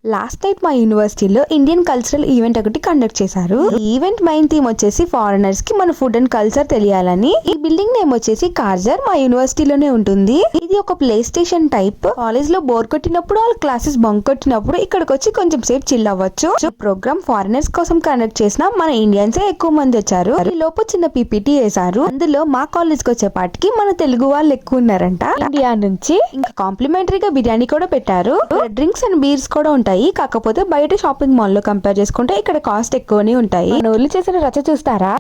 Last night మా యూనివర్సిటీలో Indian cultural event ఒకటి కండక్ట్ చేశారు. ఈ ఈవెంట్ మెయిన్ థీమ్ వచ్చేసి ఫారినర్స్ కి మన ఫుడ్ అండ్ కల్చర్ తెలియాలని. ఈ బిల్డింగ్ నేమ్ వచ్చేసి కార్జర్ మా యూనివర్సిటీలోనే ఉంటుంది. ఇది ఒక ప్లే స్టేషన్ టైప్. కాలేజ్ లో బోర్ కొట్టినప్పుడు వాళ్ళ క్లాసెస్ బంక్ కొట్టినప్పుడు ఇక్కడికి వచ్చి కొంచెం సేపు చిల్ అవ్వచ్చు. ఈ ప్రోగ్రామ్ ఫారినర్స్ కోసం కండక్ట్ చేసిన మన ఇండియన్స్ ఎక్కువ మంది వచ్చారు. ఈ లోపు చిన్న పీపీటీ వేశారు. అందులో మా కాలేజ్ కి వచ్చేపాటికి మన తెలుగు వాళ్ళు ఎక్కువ ఉన్నారంట ఇండియా నుంచి. ఇంకా కాంప్లిమెంటరీగా బిర్యానీ కూడా పెట్టారు. డ్రింక్స్ అండ్ బీర్స్ కూడా ఉంటాయి. కాకపోతే బయట షాపింగ్ మాల్ లో కంపేర్ చేసుకుంటే ఇక్కడ కాస్ట్ ఎక్కువనే ఉంటాయి. మన ఊర్లో చేసిన రచ్చ చూస్తారా?